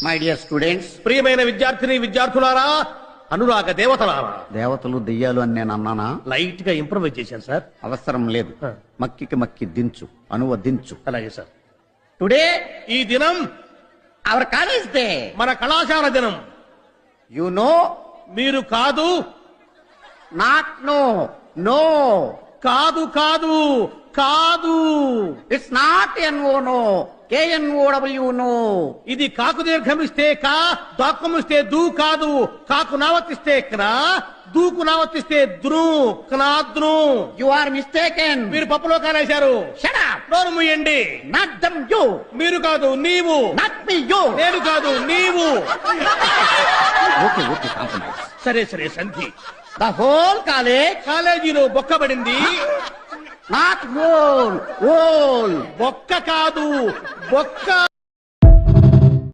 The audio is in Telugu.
మై డియర్ స్టూడెంట్స్, ప్రియమైన విద్యార్థిని విద్యార్థులారా, అనురాగ దేవతలారా. దేవతలు దెయ్యాలు అని నేను అన్నానా? లైట్ గా ఇంప్రూవైజ్ చేశాను సార్. అవసరం లేదు. మక్కికి మక్కి దించు, అనువదించు. అలాగే సార్. టుడే ఈ దినం అవర్ కాలేజ్ డే, మన కళాశాల దినం. యు నో, మీరు కాదు, నాట్ నో, నో, కాదు కాదు కాదు, it's not N O no, KNOW no. ఇది కాకు దీర్ఘమిస్తే కా, దాక్కుమిస్తే దూ కాదు. కాకు నావర్తిస్తే క్నా, దూకు నావర్తిస్తే ద్రు, క్నాద్రు. You are mistaken. మీరు పప్పులో కాలేశారు. Shut up. నోరు మూయండి. Not dum you. మీరు కాదు నీవు. Not me you. నేను కాదు నీవు. Okay okay, compromise. సరే సరే సంధి. The whole college. కాలేజీలో బొక్కబడింది. Not whole, whole. బొక్క కాదు, బొక్క.